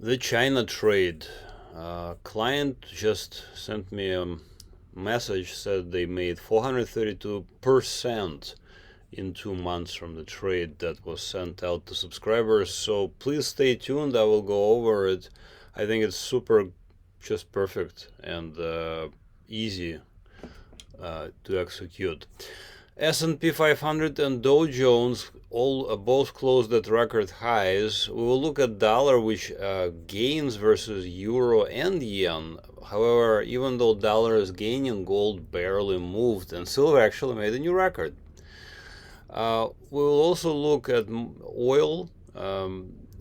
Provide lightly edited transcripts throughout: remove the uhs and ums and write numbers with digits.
The China trade. Client just sent me a message, said they made 432% in 2 months from the trade that was sent out to subscribers. So please stay tuned. I will go over it. I think it's just perfect and easy to execute. S&P 500 and Dow Jones both closed at record highs. We will look at dollar, which gains versus euro and yen. However, even though dollar is gaining, gold barely moved, and silver actually made a new record. We will also look at oil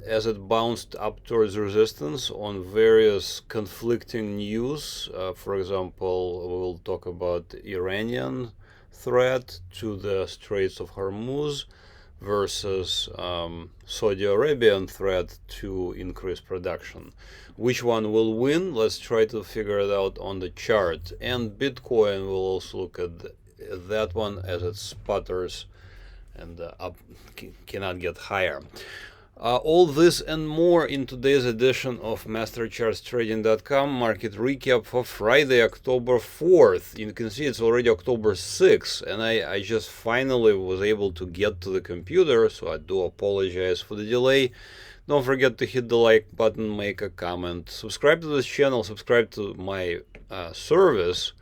as it bounced up towards resistance on various conflicting news. For example, we'll talk about Iranian threat to the Straits of Hormuz versus Saudi Arabian threat to increase production. Which one will win? Let's try to figure it out on the chart. And Bitcoin, we'll also look at that one as it sputters and cannot get higher. All this and more in today's edition of MasterChartsTrading.com market recap for Friday, October 4th. You can see it's already October 6th, and I just finally was able to get to the computer, so I do apologize for the delay. Don't forget to hit the like button, make a comment, subscribe to this channel, subscribe to my service.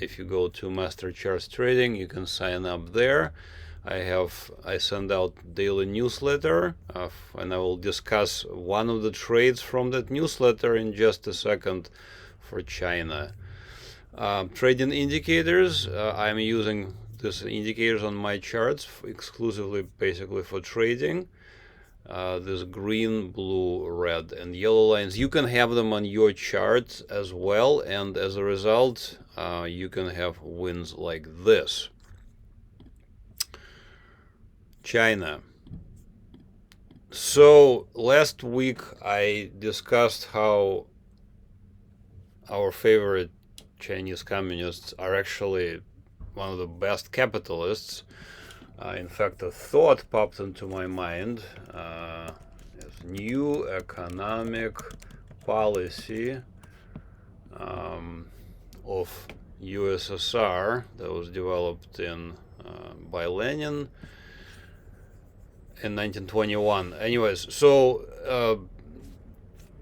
If you go to Master Charts Trading, you can sign up there. I send out daily newsletter, and I will discuss one of the trades from that newsletter in just a second for China. Trading indicators, I'm using these indicators on my charts exclusively basically for trading. This green, blue, red, and yellow lines, you can have them on your chart as well, and as a result, you can have wins like this. China. So last week I discussed how our favorite Chinese communists are actually one of the best capitalists. In fact, a thought popped into my mind. New economic policy of USSR that was developed by Lenin in 1921. Anyways, so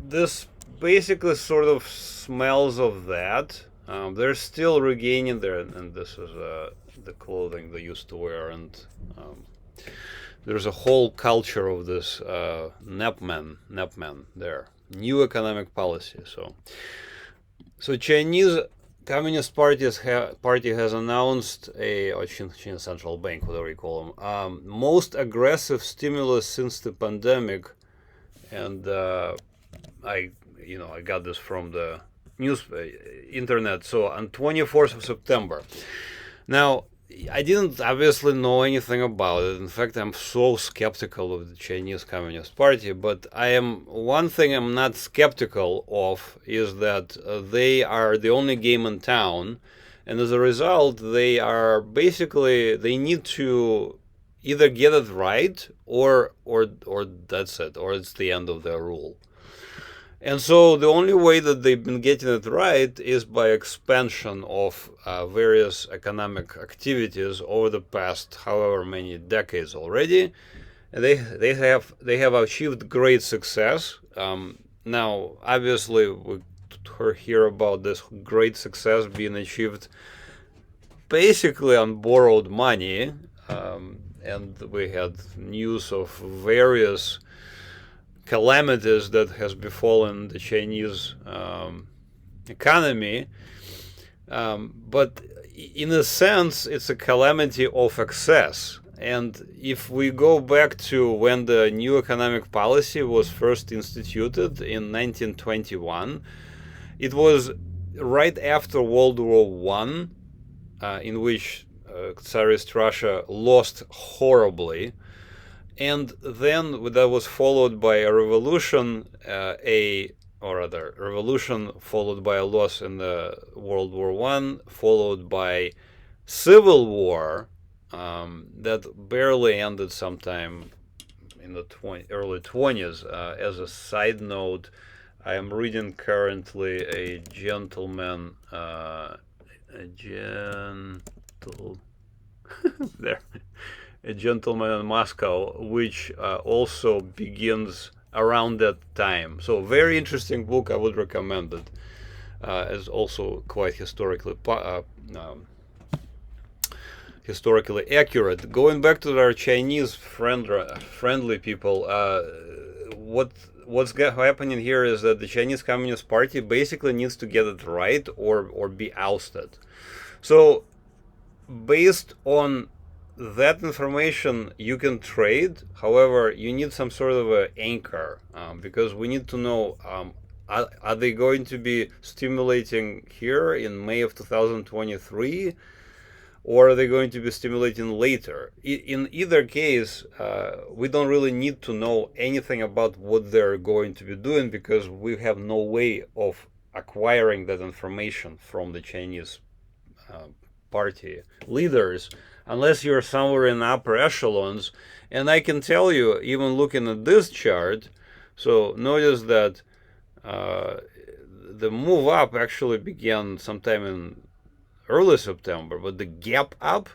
this basically sort of smells of that. They're still regaining their, and this is the clothing they used to wear, and there's a whole culture of this Nepman there. New economic policy. So Chinese Communist Party has announced or Chinese Central Bank, whatever you call them, most aggressive stimulus since the pandemic, and I got this from the internet. So on 24th of September. Now, I didn't obviously know anything about it. In fact, I'm so skeptical of the Chinese Communist Party, but one thing I'm not skeptical of is that they are the only game in town, and as a result, they need to either get it right or that's it, or it's the end of their rule. And so the only way that they've been getting it right is by expansion of various economic activities over the past however many decades already. And they have achieved great success. Now, obviously, we hear about this great success being achieved basically on borrowed money, and we had news of various calamities that has befallen the Chinese economy, but in a sense it's a calamity of excess. And if we go back to when the new economic policy was first instituted in 1921, it was right after World War I, in which Tsarist Russia lost horribly. And then that was followed by a revolution, revolution followed by a loss in the World War I, followed by civil war that barely ended sometime in the early 20s. As a side note, I am reading currently a gentleman, there, a gentleman in Moscow, which also begins around that time. So very interesting book. I would recommend it. It's also quite historically accurate. Going back to our Chinese friendly people, what's happening here is that the Chinese Communist Party basically needs to get it right or be ousted. So based on that information, you can trade. However, you need some sort of an anchor, because we need to know, are they going to be stimulating here in May of 2023, or are they going to be stimulating later? In either case, we don't really need to know anything about what they're going to be doing, because we have no way of acquiring that information from the Chinese party leaders, unless you're somewhere in upper echelons. And I can tell you, even looking at this chart, so notice that the move up actually began sometime in early September, but the gap up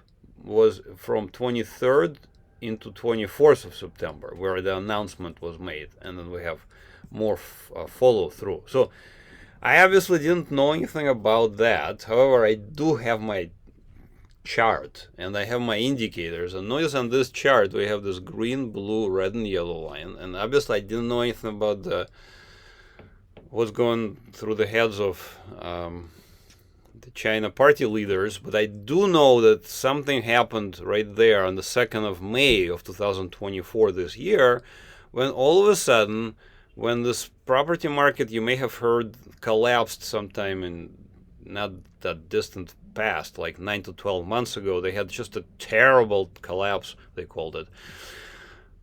was from 23rd into 24th of September, where the announcement was made, and then we have more follow through. So I obviously didn't know anything about that. However, I do have my chart and I have my indicators, and notice on this chart we have this green, blue, red, and yellow line, and obviously I didn't know anything about what's going through the heads of the China party leaders, but I do know that something happened right there on the 2nd of May of 2024 this year, when all of a sudden, when this property market, you may have heard, collapsed sometime in not that distant past, like 9 to 12 months ago. They had just a terrible collapse, they called it.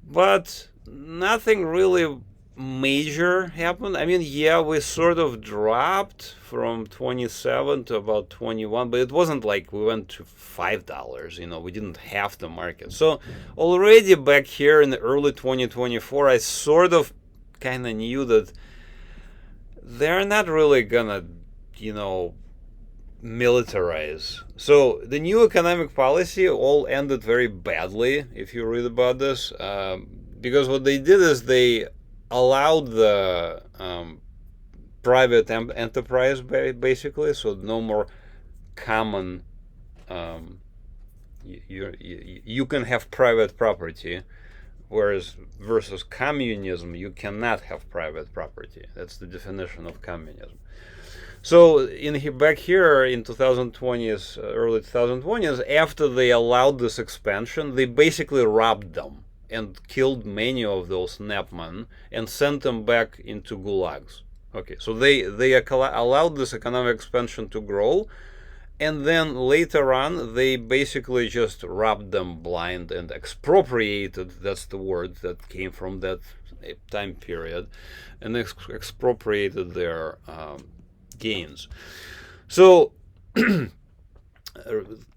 But nothing really major happened. I mean, yeah, we sort of dropped from 27 to about 21, but it wasn't like we went to $5, you know, we didn't halve the market. So already back here in the early 2024, I sort of kind of knew that they're not really gonna, you know, militarize. So the new economic policy all ended very badly, if you read about this, because what they did is they allowed the private enterprise, basically, so no more common, you can have private property, whereas versus communism, you cannot have private property. That's the definition of communism. So back here in 2020s, early 2020s, after they allowed this expansion, they basically robbed them and killed many of those Nepman and sent them back into gulags. Okay, so they allowed this economic expansion to grow, and then later on they basically just robbed them blind and expropriated, that's the word that came from that time period, and expropriated their gains. So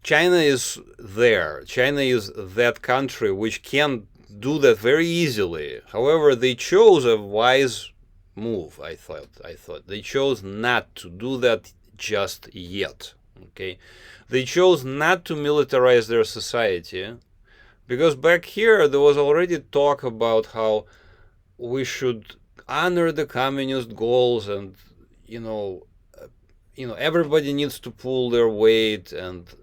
China is there. China is that country which can do that very easily. However, they chose a wise move, I thought. They chose not to do that just yet. Okay, they chose not to militarize their society, because back here there was already talk about how we should honor the communist goals, and you know everybody needs to pull their weight and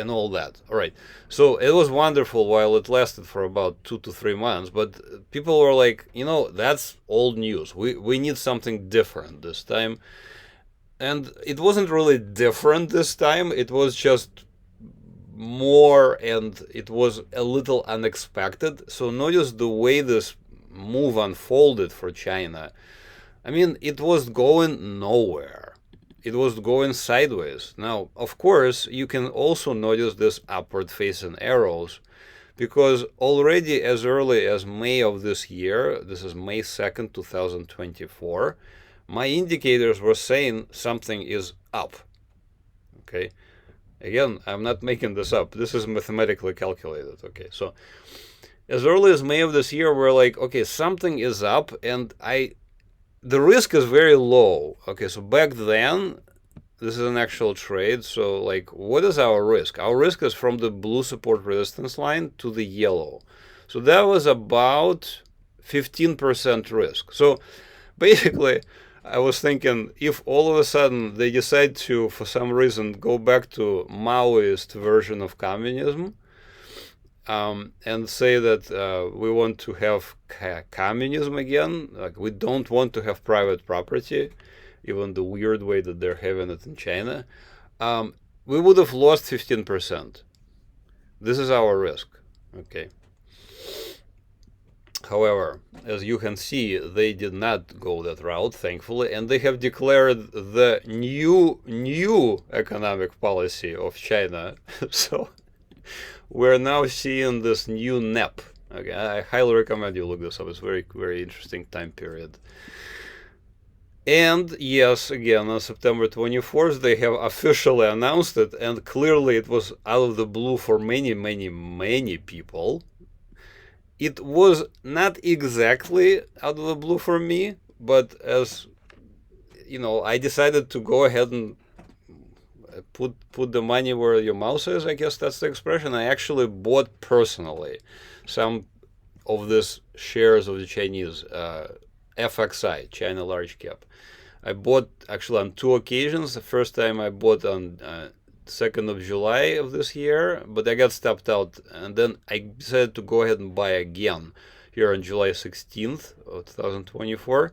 all that. All right, so it was wonderful while it lasted for about 2 to 3 months, but people were like, that's old news. We need something different this time. And it wasn't really different this time. It was just more, and it was a little unexpected. So notice the way this move unfolded for China. I mean, it was going nowhere. It was going sideways. Now, of course, you can also notice this upward facing arrows, because already as early as May of this year, this is May 2nd, 2024, my indicators were saying something is up. Okay, again, I'm not making this up. This is mathematically calculated. Okay, so as early as May of this year, we're like, okay, something is up, and the risk is very low. Okay, so back then, this is an actual trade. So like, what is our risk? Our risk is from the blue support resistance line to the yellow. So that was about 15% risk. So basically, I was thinking, if all of a sudden they decide to, for some reason, go back to Maoist version of communism, and say that we want to have communism again, like we don't want to have private property, even the weird way that they're having it in China, we would have lost 15%. This is our risk. Okay. However, as you can see, they did not go that route, thankfully, and they have declared the new economic policy of China. So we're now seeing this new NEP. Okay, I highly recommend you look this up. It's very, very interesting time period. And yes, again, on September 24th, they have officially announced it, and clearly it was out of the blue for many, many, many people. It was not exactly out of the blue for me, but as you know, I decided to go ahead and put the money where your mouth is, I guess that's the expression. I actually bought personally some of these shares of the Chinese FXI, China Large Cap. I bought actually on 2 occasions. The first time I bought on 2nd of July of this year, but I got stopped out, and then I decided to go ahead and buy again here on July 16th of 2024.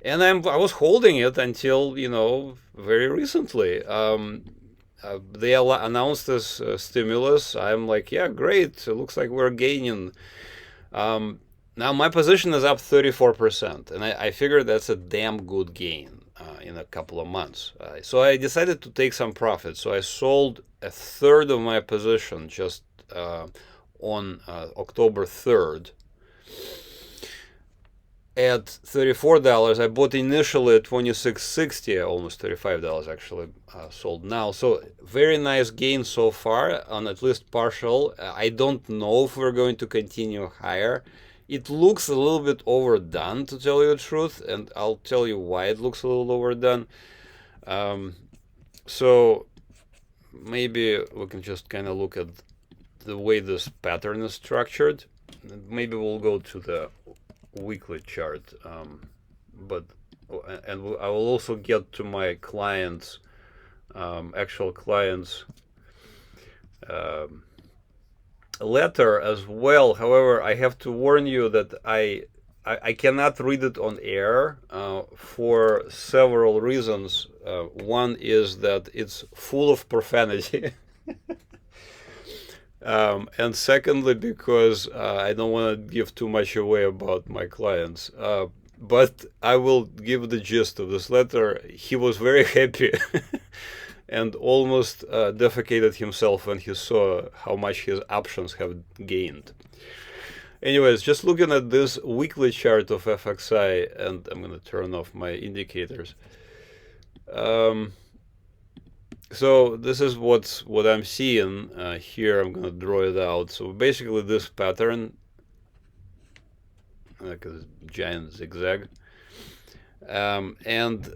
And I was holding it until, you know, very recently. They announced this stimulus. I'm like, yeah, great. It looks like we're gaining. Now my position is up 34%, and I figured that's a damn good gain in a couple of months. So I decided to take some profit. So I sold a third of my position just on October 3rd. At $34, I bought initially at $26.60, almost $35 actually sold now. So very nice gain so far on at least partial. I don't know if we're going to continue higher. It looks a little bit overdone, to tell you the truth, and I'll tell you why it looks a little overdone. So maybe we can just kind of look at the way this pattern is structured. Maybe we'll go to the weekly chart, and I will also get to my clients, actual clients letter as well. However, I have to warn you that I cannot read it on air for several reasons. One is that it's full of profanity. And secondly, because I don't want to give too much away about my clients. But I will give the gist of this letter. He was very happy and almost defecated himself when he saw how much his options have gained. Anyways, just looking at this weekly chart of FXI, and I'm going to turn off my indicators. So this is what I'm seeing here. I'm going to draw it out. So basically this pattern, like a giant zigzag, and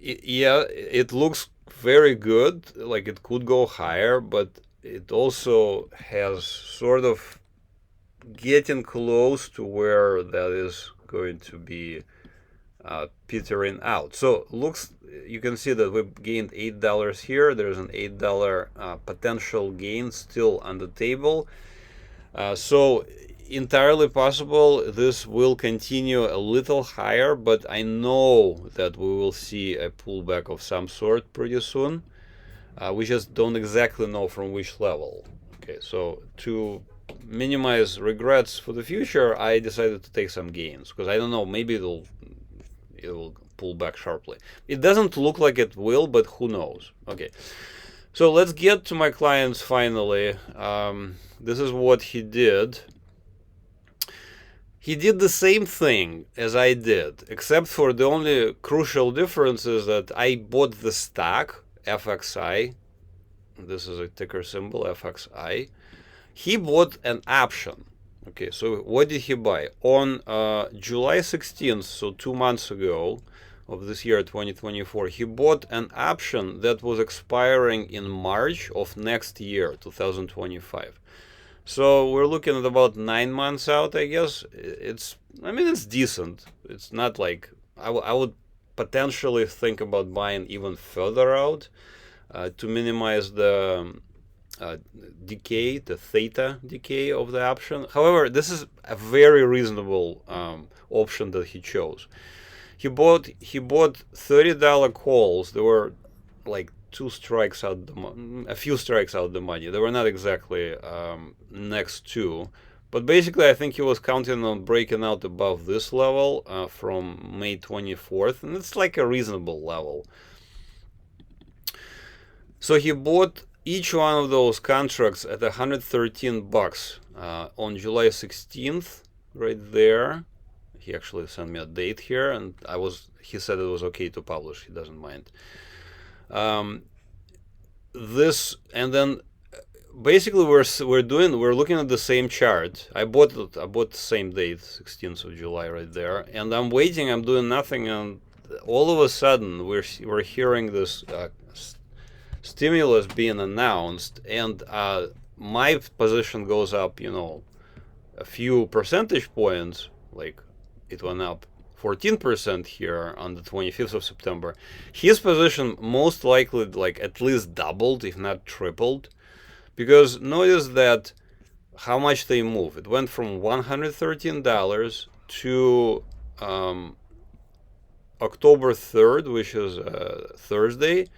yeah, it looks very good, like it could go higher, but it also has sort of getting close to where that is going to be petering out. So looks, you can see that we've gained $8 here. There's an $8 potential gain still on the table. So entirely possible this will continue a little higher, but I know that we will see a pullback of some sort pretty soon. We just don't exactly know from which level. Okay, so to minimize regrets for the future, I decided to take some gains, because I don't know, maybe it will pull back sharply. It doesn't look like it will, but who knows. Okay, so let's get to my clients finally. This is what he did. He did the same thing as I did, except for the only crucial difference is that I bought the stock, FXI. This is a ticker symbol, FXI. He bought an option. Okay, so what did he buy? On July 16th, so 2 months ago of this year, 2024, he bought an option that was expiring in March of next year, 2025. So we're looking at about 9 months out, I guess. I mean, it's decent. It's not like, I would potentially think about buying even further out to minimize the decay, the theta decay of the option. However, this is a very reasonable option that he chose. He bought $30 calls. There were like a few strikes out the money. They were not exactly next to, but basically I think he was counting on breaking out above this level from May 24th, and it's like a reasonable level. So he bought each one of those contracts at $113 on July 16th, right there. He actually sent me a date here, and he said it was okay to publish. He doesn't mind. And then basically we're looking at the same chart. I bought the same date, 16th of July, right there, and I'm waiting. I'm doing nothing, and all of a sudden we're hearing this stimulus being announced, and my position goes up, a few percentage points. Like it went up 14% here on the 25th of September. His position most likely like at least doubled, if not tripled, because notice that how much they move. It went from $113 to October 3rd, which is Thursday,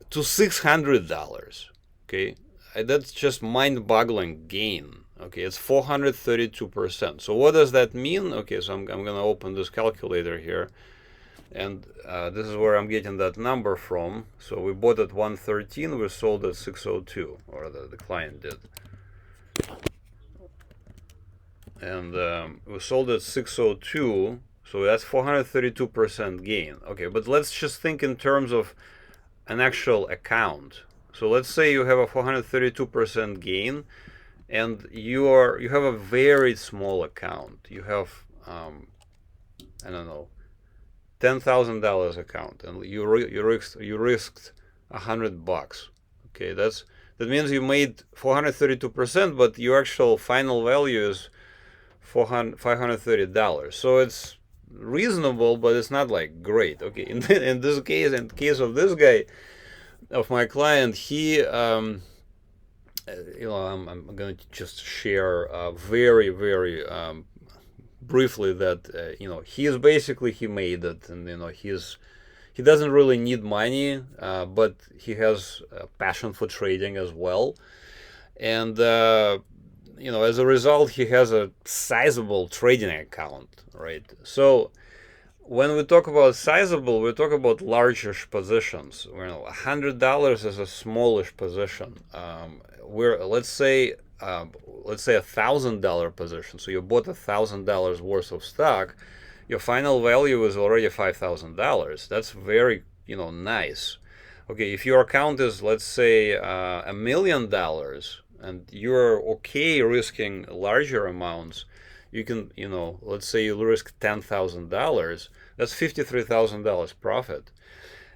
to $600. Okay, that's just mind-boggling gain. Okay, it's 432%. So what does that mean? Okay, so I'm gonna open this calculator here, and this is where I'm getting that number from. So we bought at 113, we sold at 602, or the client did, and we sold at 602. So that's 432% gain. Okay, but let's just think in terms of an actual account. So let's say you have a 432% gain, and you have a very small account. You have I don't know, $10,000 account, and you risked $100. Okay, that means you made 432%, but your actual final value is $530. So it's reasonable, but it's not like great. Okay, in this case, in the case of this guy, of my client, he I'm going to just share very briefly that he made it, and he doesn't really need money, but he has a passion for trading as well, and as a result he has a sizable trading account, right? So when we talk about sizable, we talk about largish positions. $100 is a smallish position. Let's say $1,000 position. So you bought $1,000 worth of stock. Your final value is already $5,000. That's very nice. Okay, if your account is, let's say, $1 million, and you're okay risking larger amounts, you can, let's say you risk $10,000, that's $53,000 profit.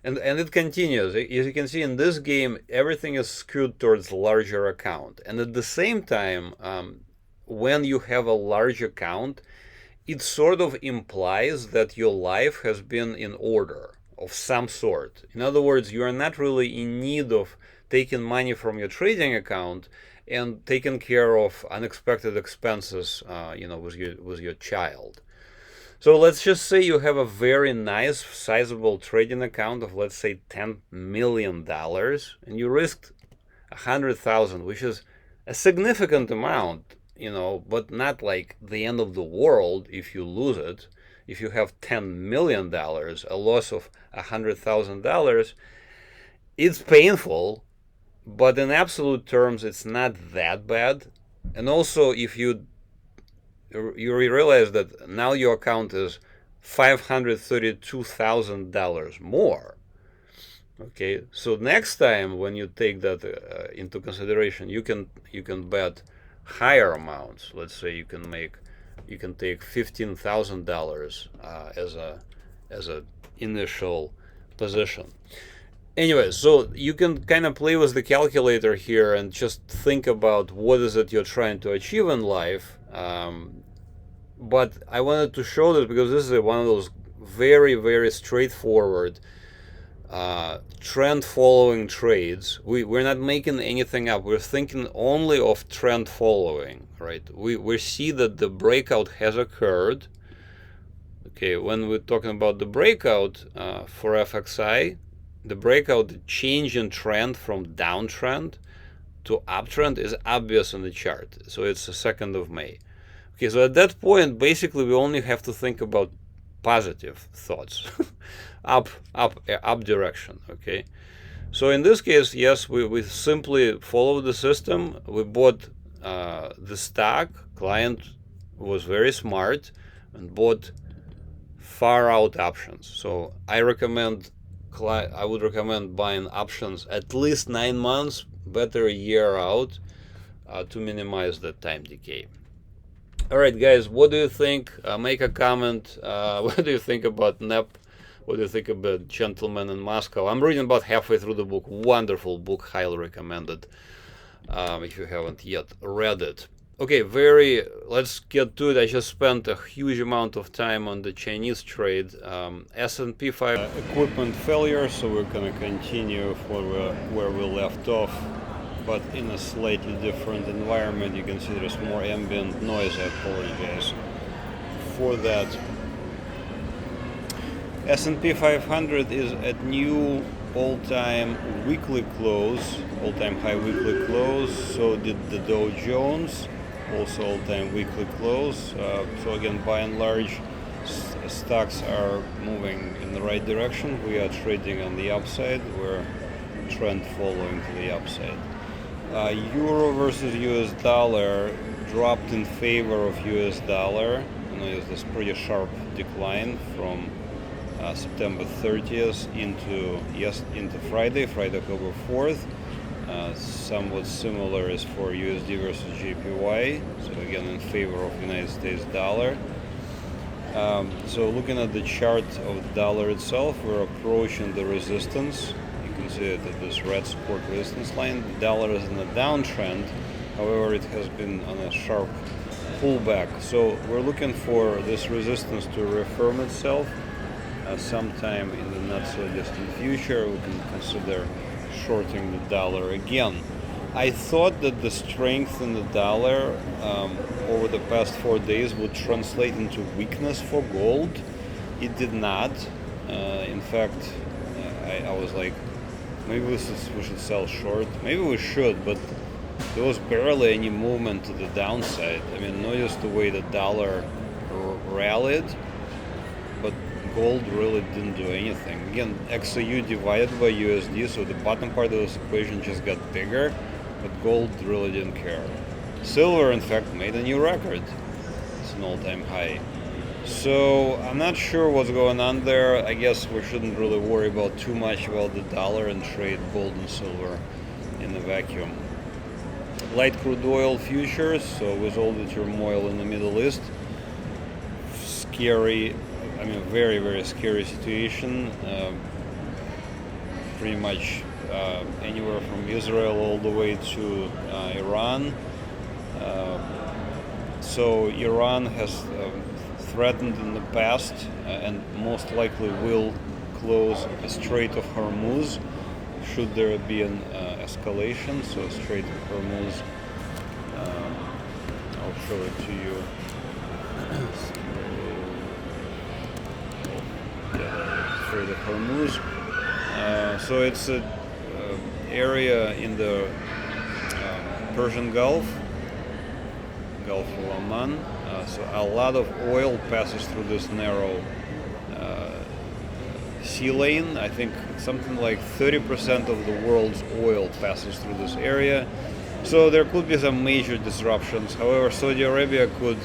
And it continues. As you can see in this game, everything is skewed towards larger account. And at the same time, when you have a large account, it sort of implies that your life has been in order of some sort. In other words, you are not really in need of taking money from your trading account and taking care of unexpected expenses, with your child. So let's just say you have a very nice, sizable trading account of, let's say, $10 million, and you risked $100,000, which is a significant amount, but not like the end of the world if you lose it. If you have $10 million, a loss of $100,000, it's painful, but in absolute terms, it's not that bad. And also, if you realize that now your account is $532,000 more. Okay, so next time when you take that into consideration, you can bet higher amounts. Let's say you can take $15,000 as a initial position. Anyway, so you can kind of play with the calculator here and just think about what is it you're trying to achieve in life. But I wanted to show this because this is one of those very, very straightforward trend following trades. We're not making anything up. We're thinking only of trend following, right? We see that the breakout has occurred. Okay, when we're talking about the breakout for FXI, the breakout, the change in trend from downtrend to uptrend is obvious in the chart. So it's the 2nd of May. Okay, so at that point, basically, we only have to think about positive thoughts, up direction. Okay, so in this case, yes, we simply follow the system. We bought the stock. Client was very smart and bought far out options. So I would recommend buying options at least 9 months, better a year out, to minimize the time decay. All right, guys, what do you think? Make a comment. What do you think about NEP? What do you think about Gentleman in Moscow? I'm reading about halfway through the book. Wonderful book, highly recommended if you haven't yet read it. Okay, let's get to it. I just spent a huge amount of time on the Chinese trade. S&P 5 equipment failure, so we're going to continue where we left off, but in a slightly different environment. You can see there's more ambient noise. I apologize for that. S&P 500 is at new all-time weekly close, all-time high weekly close. So did the Dow Jones, also all-time weekly close. So again, by and large, stocks are moving in the right direction. We are trading on the upside. We're trend following to the upside. Euro versus US dollar dropped in favor of US dollar. You know, this pretty sharp decline from September 30th into Friday, October 4th. Somewhat similar is for USD versus JPY. So again, in favor of United States dollar. So looking at the chart of the dollar itself, we're approaching the resistance. You can see it at this red support resistance line. The dollar is in a downtrend. However, it has been on a sharp pullback. So we're looking for this resistance to reaffirm itself sometime in the not so distant future. We can consider shorting the dollar again. I thought that the strength in the dollar over the past 4 days would translate into weakness for gold. It did not. In fact, I was like, maybe we should sell short. Maybe we should, but there was barely any movement to the downside. I mean, notice the way the dollar rallied, but gold really didn't do anything. Again, XAU divided by USD, so the bottom part of this equation just got bigger, but gold really didn't care. Silver, in fact, made a new record. It's an all-time high. So I'm not sure what's going on there. I guess we shouldn't really worry about too much about the dollar and trade gold and silver in the vacuum. Light crude oil futures, so with all the turmoil in the Middle East, scary, I mean, very, very scary situation. Pretty much anywhere from Israel all the way to Iran. So Iran has threatened in the past and most likely will close the Strait of Hormuz should there be an escalation. So Strait of Hormuz, I'll show it to you. Strait of Hormuz. So it's an area in the Persian Gulf of Oman. So a lot of oil passes through this narrow sea lane. I think something like 30% of the world's oil passes through this area. So there could be some major disruptions. However, Saudi Arabia could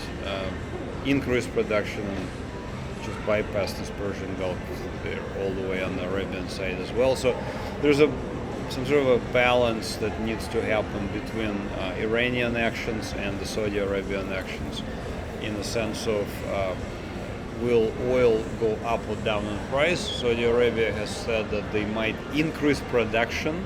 increase production and just bypass this Persian Gulf because they're all the way on the Arabian side as well. So there's a some sort of a balance that needs to happen between Iranian actions and the Saudi Arabian actions, in the sense of will oil go up or down in price. Saudi Arabia has said that they might increase production,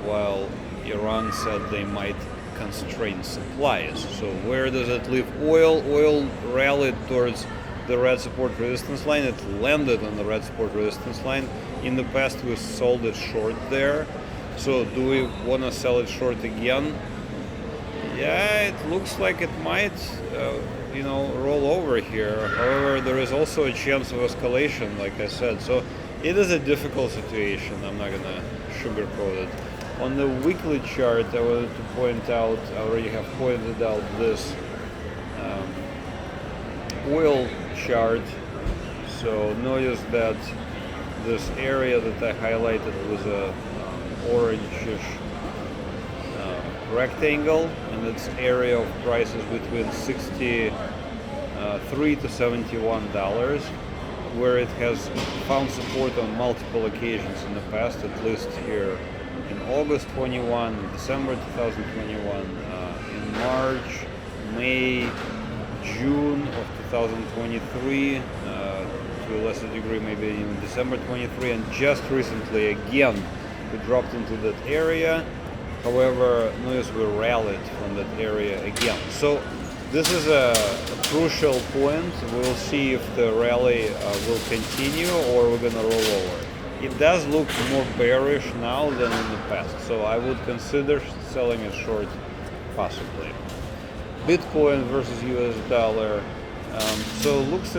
while Iran said they might constrain supplies. So where does it leave oil? Oil rallied towards the red support resistance line. It landed on the red support resistance line. In the past we sold it short there. So do we want to sell it short again? Yeah, it looks like it might roll over here. However, there is also a chance of escalation, like I said. So it is a difficult situation. I'm not gonna sugarcoat it. On the weekly chart, I wanted to point out, I already have pointed out this oil chart. So notice that this area that I highlighted was a orangish rectangle, and its area of prices between $63 to $71, where it has found support on multiple occasions in the past, at least here in August 21, December 2021, in March, May, June of 2023, to a lesser degree maybe in December 23, and just recently again we dropped into that area. However, notice we rallied from that area again. So this is a crucial point. We'll see if the rally will continue or we're gonna roll over. It does look more bearish now than in the past, so I would consider selling it short, possibly. Bitcoin versus US dollar. So it looks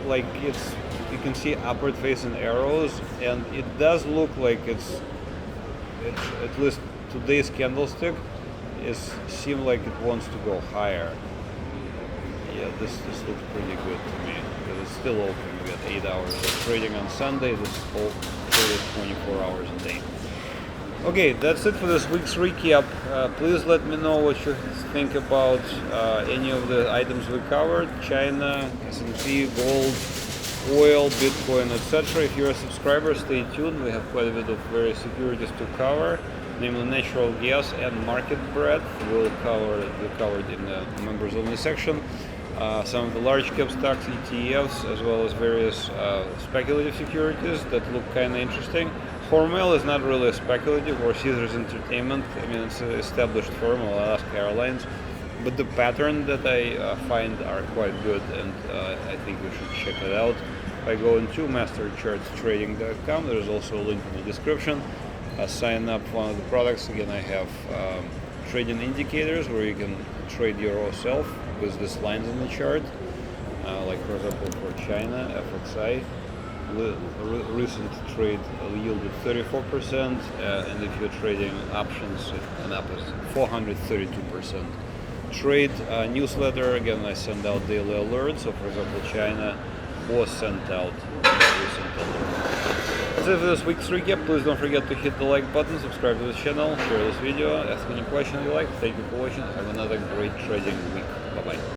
like it's, you can see upward facing arrows, and it does look like it's at least today's candlestick seems like it wants to go higher. Yeah, this looks pretty good to me, because it's still open. We got 8 hours of trading on Sunday. This is all traded 24 hours a day. Okay, that's it for this week's recap. Please let me know what you think about any of the items we covered: China, S&P, gold, oil, Bitcoin, etc. If you're a subscriber, stay tuned. We have quite a bit of various securities to cover, namely natural gas and market breadth. We'll covered in the members only section. Some of the large cap stocks, ETFs, as well as various speculative securities that look kind of interesting. Honeywell is not really a speculative, or Caesars Entertainment. I mean, it's an established firm, Alaska Airlines. But the pattern that I find are quite good, and I think you should check it out by going to MasterChartsTrading.com. There's also a link in the description. Sign up for one of the products. Again, I have trading indicators where you can trade your self with these lines in the chart. Like for example for China, FXI, recent trade yielded 34%, and if you're trading options, an up is 432%. Trade newsletter, again I send out daily alerts. So for example China was sent out recent alert. That's it for this week's recap. Please don't forget to hit the like button, subscribe to this channel, share this video, ask any question you like. Thank you for watching. Have another great trading week. Bye bye.